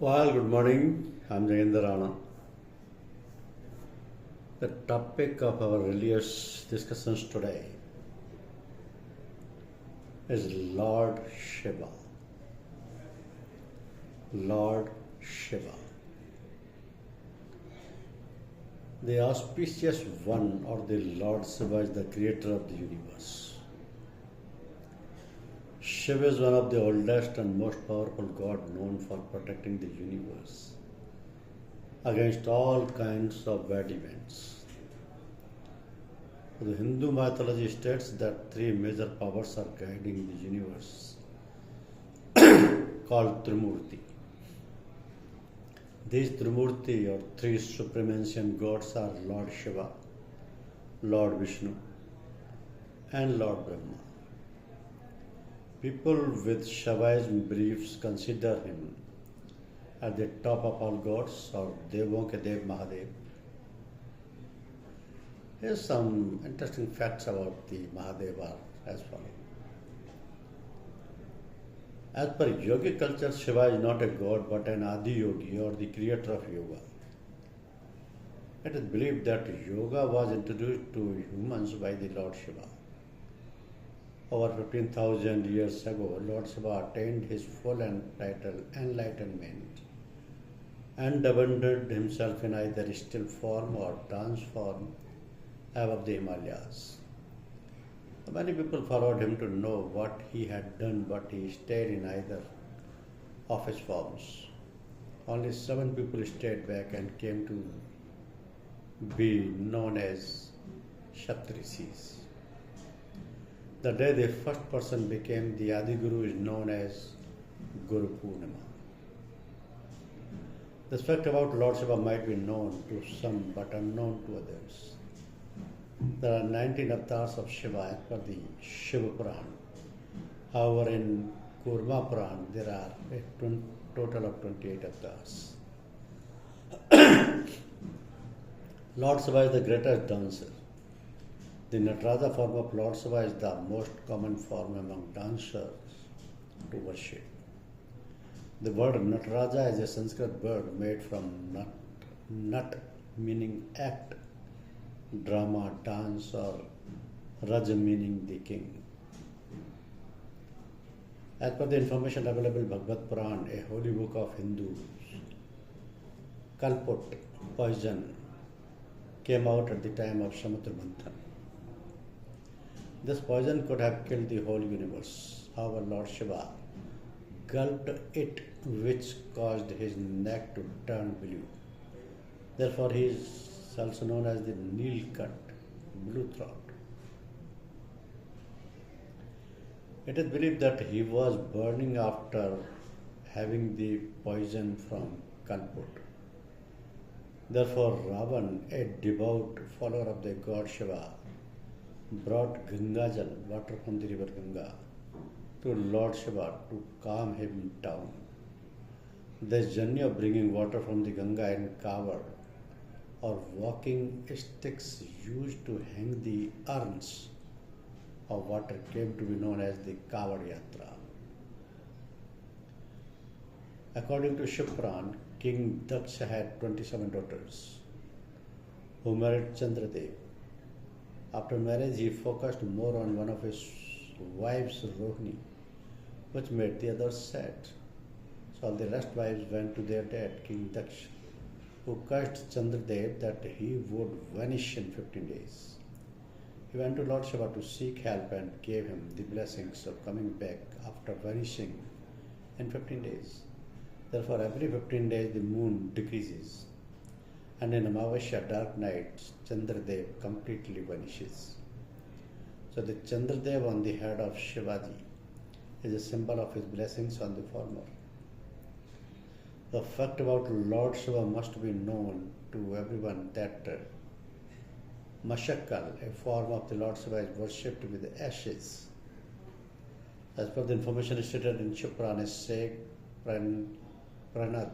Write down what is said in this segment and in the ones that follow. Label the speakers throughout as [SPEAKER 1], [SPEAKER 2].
[SPEAKER 1] Well, good morning. I'm Jayendra Rana. The topic of our religious discussions today is Lord Shiva. Lord Shiva. The auspicious one, or the Lord Shiva, is the creator of the universe. Shiva is one of the oldest and most powerful gods known for protecting the universe against all kinds of bad events. The Hindu mythology states that three major powers are guiding the universe, called Trimurti. These Trimurti, or three supreme gods, are Lord Shiva, Lord Vishnu, and Lord Brahma. People with Shaivism beliefs consider him at the top of all gods, or Devon ke Dev Mahadev. Here's some interesting facts about the Mahadeva as follows. As per yogic culture, Shiva is not a god but an Adi Yogi, or the creator of yoga. It is believed that yoga was introduced to humans by the Lord Shiva. Over 15,000 years ago, Lord Shiva attained his full and total enlightenment and abandoned himself in either still form or dance form above the Himalayas. Many people followed him to know what he had done, but he stayed in either of his forms. Only 7 people stayed back and came to be known as Saptarishis. The day the first person became the Adi Guru is known as Guru Purnima. This fact about Lord Shiva might be known to some but unknown to others. There are 19 avatars of Shiva as per the Shiva Puran. However, in Kurma Puran, there are a total of 28 avatars. Lord Shiva is the greatest dancer. The Nataraja form of Lord Shiva is the most common form among dancers to worship. The word Nataraja is a Sanskrit word made from nat meaning act, drama, dance, or Raj meaning the king. As per the information available in Bhagavad Puran, a holy book of Hindus, Kalput, poison, came out at the time of Samudra Manthan. This poison could have killed the whole universe. However, Lord Shiva gulped it, which caused his neck to turn blue. Therefore, he is also known as the Nilkant, blue throat. It is believed that he was burning after having the poison from Kalput. Therefore, Ravan, a devout follower of the god Shiva, brought Gangajal, water from the river Ganga, to Lord Shiva to calm him down. This journey of bringing water from the Ganga in kawad, or walking sticks used to hang the urns of water, came to be known as the Kawad Yatra. According to Shiva Puran, King Daksha had 27 daughters who married Chandradev. After marriage, he focused more on one of his wives, Rohini, which made the others sad. So all the rest wives went to their dad, King Daksha, who cursed Chandradev that he would vanish in 15 days. He went to Lord Shiva to seek help and gave him the blessings of coming back after vanishing in 15 days. Therefore, every 15 days the moon decreases, and in Amavasya, dark nights, Chandradev completely vanishes. So the Chandradev on the head of Shivaji is a symbol of his blessings on the former. The fact about Lord Shiva must be known to everyone that Mashakal, a form of the Lord Shiva, is worshipped with ashes. As per the information stated in Shiva Puran, Sheikh Pranat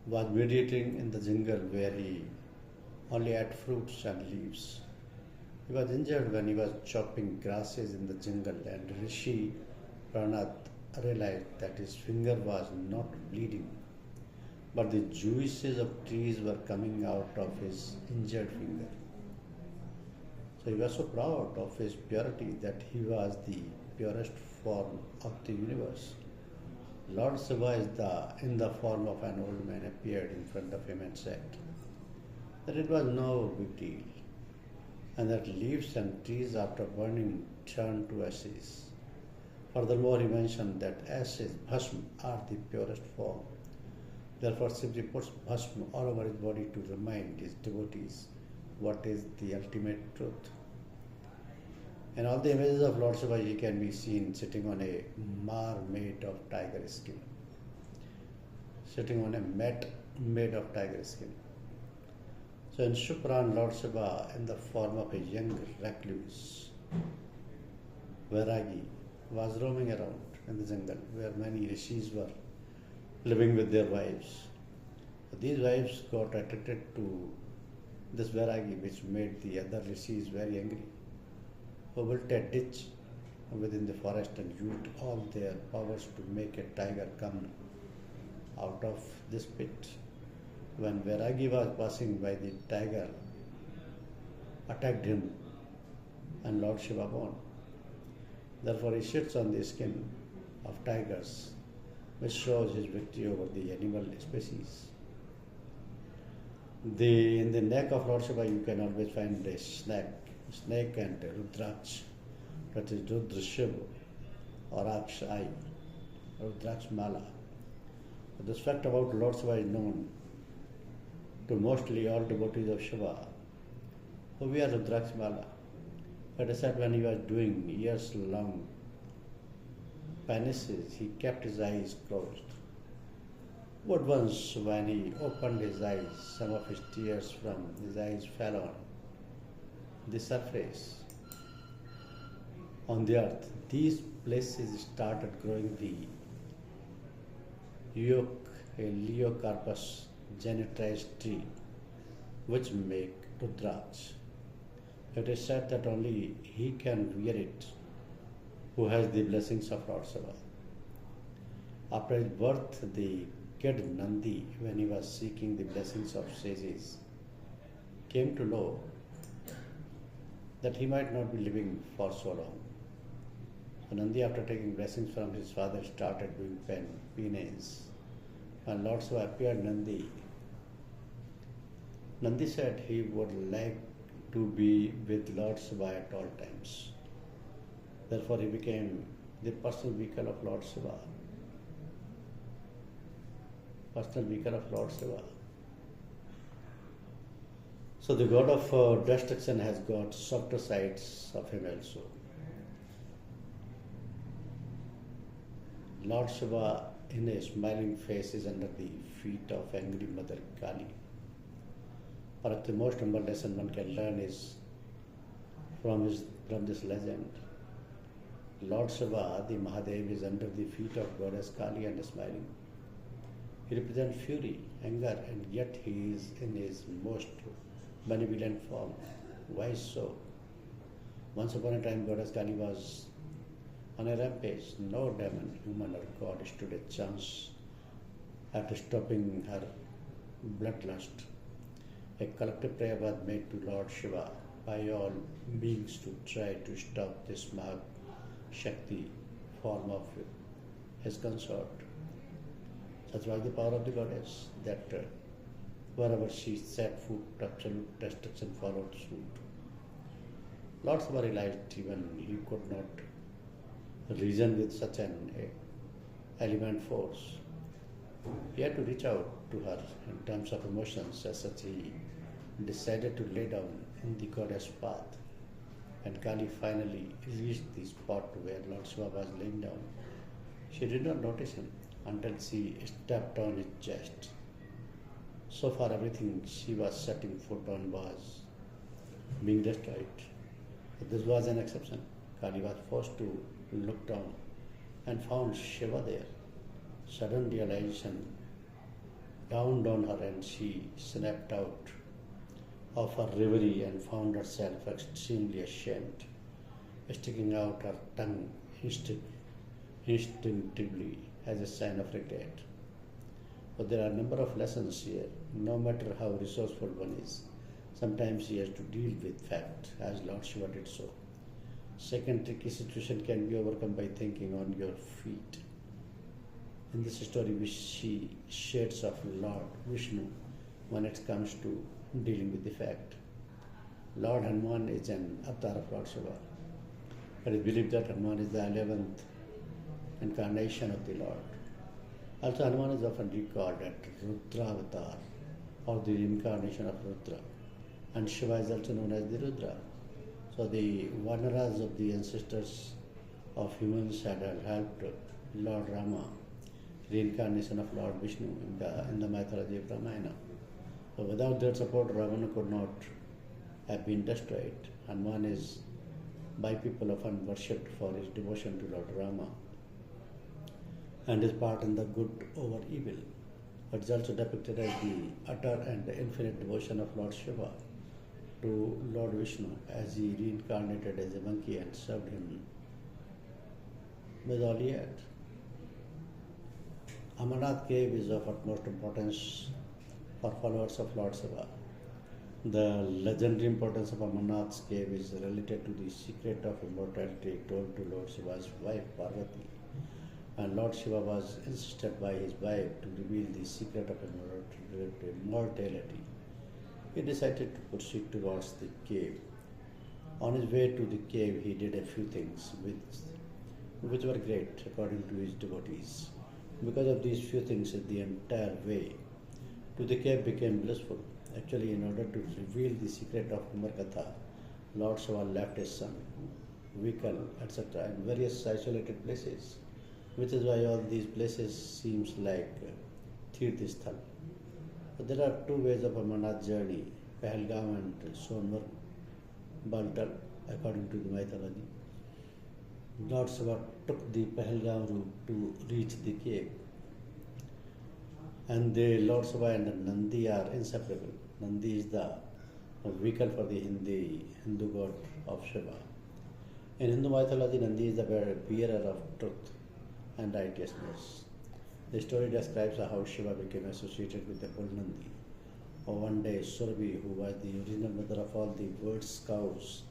[SPEAKER 1] was meditating in the jungle where he only ate fruits and leaves. He was injured when he was chopping grasses in the jungle, and Rishi Pranat realized that his finger was not bleeding, but the juices of trees were coming out of his injured finger. So he was so proud of his purity that he was the purest form of the universe. Lord Shiva in the form of an old man appeared in front of him and said that it was no big deal, and that leaves and trees after burning turn to ashes. Furthermore, he mentioned that ashes, bhasm, are the purest form. Therefore, Shivji puts bhasm all over his body to remind his devotees what is the ultimate truth. In all the images of Lord Shiva, he can be seen sitting on a mar made of tiger skin. Sitting on a mat made of tiger skin. So in Shupran, Lord Shiva, in the form of a young recluse, Vairagi, was roaming around in the jungle where many rishis were living with their wives. These wives got attracted to this Vairagi, which made the other rishis very angry, who built a ditch within the forest and used all their powers to make a tiger come out of this pit. When Vairagi was passing by, the tiger attacked him and Lord Shiva won. Therefore, he sits on the skin of tigers, which shows his victory over the animal species. In the neck of Lord Shiva, you can always find a snake and a rudraksh, that is Rudra Shiva or Aksh eye, Rudraksh mala. This fact about Lord Shiva is known to mostly all devotees of Shiva who wear Rudraksh mala. But as said, when he was doing years-long penances, he kept his eyes closed. But once, when he opened his eyes, some of his tears from his eyes fell on the surface, on the earth. These places started growing the Leocarpus genitris tree, which make Rudraksh. It is said that only he can wear it who has the blessings of Lord Shiva. After his birth, the kid Nandi, when he was seeking the blessings of sages, came to know that he might not be living for so long. So Nandi, after taking blessings from his father, started doing penance. When Lord Shiva appeared, Nandi said he would like to be with Lord Shiva at all times. Therefore, he became the personal vehicle of Lord Shiva. Personal vehicle of Lord Shiva. So the god of destruction has got softer sides of him also. Lord Shiva in a smiling face is under the feet of angry Mother Kali. But the most humble lesson one can learn is from this legend. Lord Shiva, the Mahadev, is under the feet of Goddess Kali and smiling. He represents fury, anger, and yet he is in his most benevolent form. Why so? Once upon a time, Goddess Kali was on a rampage. No demon, human, or god stood a chance after stopping her bloodlust. A collective prayer was made to Lord Shiva by all beings to try to stop this Mahak Shakti form of his consort. Such was the power of the goddess that wherever she set foot, absolute destruction followed suit. Lord Shiva realized even he could not reason with such an element force. He had to reach out to her in terms of emotions. As such, he decided to lay down in the goddess path. And Kali finally reached the spot where Lord Shiva was laying down. She did not notice him until she stepped on his chest. So far, everything she was setting foot on was being destroyed. But this was an exception. Kali was forced to look down and found Shiva there. Sudden realization dawned on her and she snapped out of her reverie and found herself extremely ashamed, sticking out her tongue instinctively as a sign of regret. But there are a number of lessons here, no matter how resourceful one is. Sometimes he has to deal with fact, as Lord Shiva did so. Second tricky situation can be overcome by thinking on your feet. In this story, we see shades of Lord Vishnu when it comes to dealing with the fact. Lord Hanuman is an avatar of Lord Shiva. It is believed that Hanuman is the 11th incarnation of the Lord. Also, Hanuman is often recalled as Rudra avatar or the reincarnation of Rudra. And Shiva is also known as the Rudra. So the Vanaras of the ancestors of humans had helped Lord Rama, reincarnation of Lord Vishnu in the mythology of Ramayana. So without their support, Ravana could not have been destroyed. Hanuman is by people often worshipped for his devotion to Lord Rama and his part in the good over evil. It is also depicted as the utter and infinite devotion of Lord Shiva to Lord Vishnu as he reincarnated as a monkey and served him with all he had. Amarnath cave is of utmost importance for followers of Lord Shiva. The legendary importance of Amarnath's cave is related to the secret of immortality told to Lord Shiva's wife Parvati. And Lord Shiva was insisted by his wife to reveal the secret of immortality. He decided to proceed towards the cave. On his way to the cave, he did a few things which were great according to his devotees. Because of these few things, the entire way to the cave became blissful. Actually, in order to reveal the secret of Amarkatha, Lord Shiva left his son, vehicle, etc. in various isolated places, which is why all these places seems like Tirthasthal. But there are two ways of Amarnath journey, Pahalgam and Sonmarg, Baltal, according to the mythology. Lord Shiva took the Pahalgam route to reach the cave. And the Lord Shiva and Nandi are inseparable. Nandi is the vehicle for the Hindu god of Shiva. In Hindu mythology, Nandi is the bearer of truth and righteousness. The story describes how Shiva became associated with the bull Nandi. One day, Surabhi, who was the original mother of all the world's cows,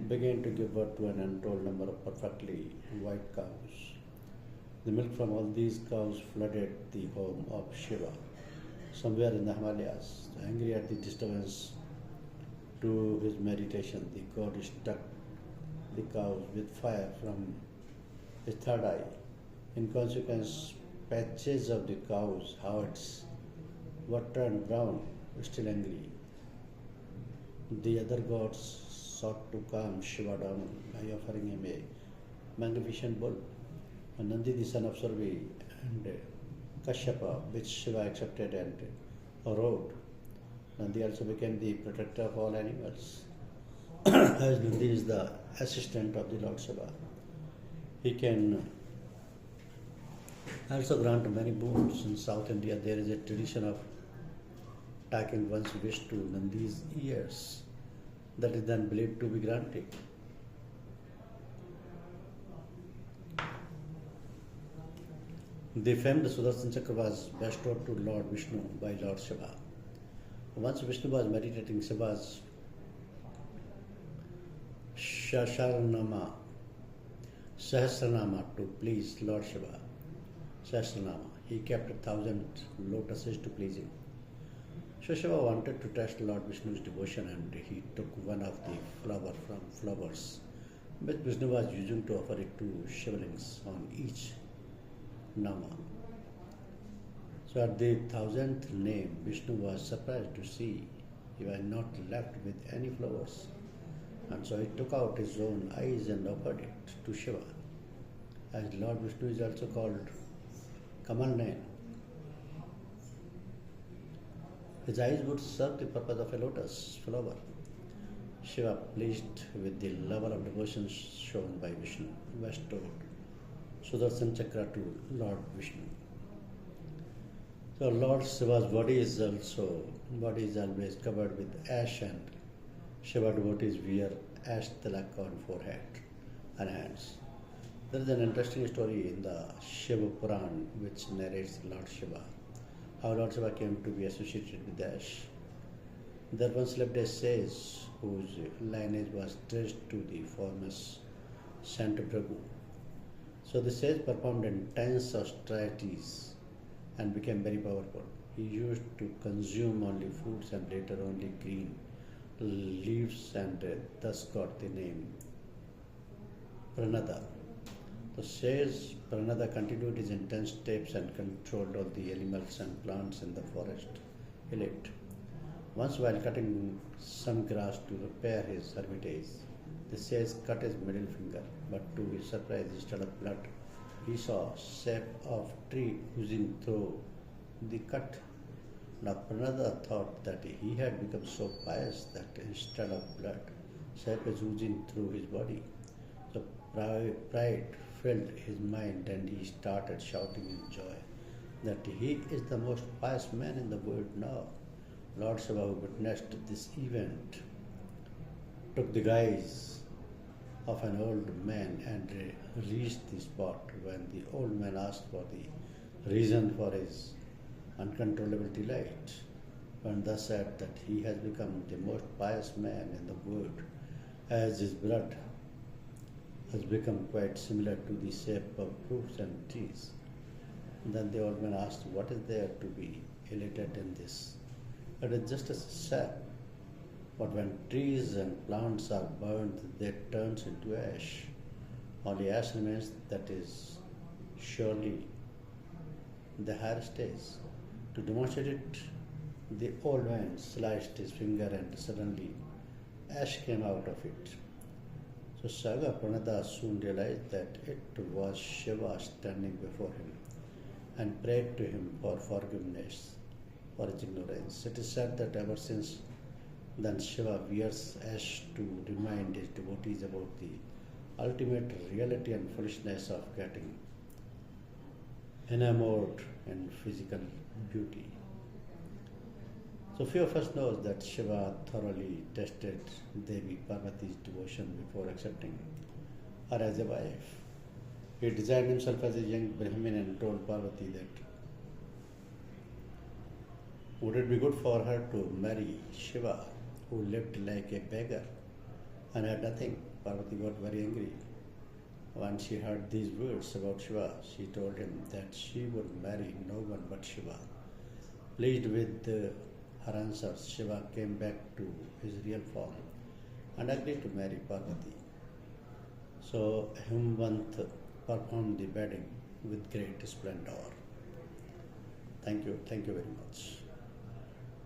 [SPEAKER 1] began to give birth to an untold number of perfectly white cows. The milk from all these cows flooded the home of Shiva. Somewhere in the Himalayas, angry at the disturbance to his meditation, the god struck the cows with fire from his third eye. In consequence, patches of the cows' hearts were turned brown, still angry. The other gods sought to calm Shiva down by offering him a magnificent bull. Nandi, the son of Survi, and Kashyapa, which Shiva accepted and rode. Nandi also became the protector of all animals. As Nandi is the assistant of the Lord Shiva, he can also grant many boons. In South India, there is a tradition of taking one's wish to Nandi's ears that is then believed to be granted. The famed Sudarshan Chakra was bestowed to Lord Vishnu by Lord Shiva. Once Vishnu was meditating Shiva's Sahasranama to please Lord Shiva. Sahasranama. He kept 1,000 lotuses to please him. So Shiva wanted to test Lord Vishnu's devotion and he took one of the flowers which Vishnu was using to offer it to Shivalings on each Nama. So at the 1,000th name, Vishnu was surprised to see he was not left with any flowers. And so he took out his own eyes and offered it to Shiva. As Lord Vishnu is also called Kamal Nayan. His eyes would serve the purpose of a lotus flower. Shiva, pleased with the level of devotion shown by Vishnu, bestowed Sudarshan Chakra to Lord Vishnu. So Lord Shiva's body is always covered with ash, and Shiva devotees wear ash tilak on forehead and hands. There is an interesting story in the Shiva Puran which narrates Lord Shiva, how Lord Shiva came to be associated with Ash. There once lived a sage whose lineage was traced to the famous Sant Prabhu. So the sage performed intense austerities and became very powerful. He used to consume only fruits and later only green leaves and thus got the name Pranada. The sage Pranada continued his intense steps and controlled all the animals and plants in the forest he lived. Once, while cutting some grass to repair his hermitage, the sage cut his middle finger, but to his surprise, instead of blood, he saw sap of tree oozing through the cut. Now Pranada thought that he had become so pious that instead of blood, sap is oozing through his body. So pride filled his mind and he started shouting in joy that he is the most pious man in the world now. Lord Shiva, who witnessed this event, took the guise of an old man and reached the spot when the old man asked for the reason for his uncontrollable delight, and thus said that he has become the most pious man in the world, as his blood has become quite similar to the shape of fruits and trees. And then the old man asked, what is there to be elated in this? It is just a sap. But when trees and plants are burned, they turn into ash. Only ash remains, that is surely the higher stage. To demonstrate it, the old man sliced his finger and suddenly ash came out of it. So Saga Pranada soon realized that it was Shiva standing before him and prayed to him for forgiveness for his ignorance. It is said that ever since then Shiva wears ash to remind his devotees about the ultimate reality and foolishness of getting enamored in physical beauty. So few of us knows that Shiva thoroughly tested Devi Parvati's devotion before accepting her as a wife. He designed himself as a young Brahmin and told Parvati that would it be good for her to marry Shiva, who lived like a beggar and had nothing? Parvati got very angry. When she heard these words about Shiva, she told him that she would marry no one but Shiva. Pleased with her answers, Shiva came back to his real form and agreed to marry Parvati. So Himvant performed the wedding with great splendor. Thank you very much.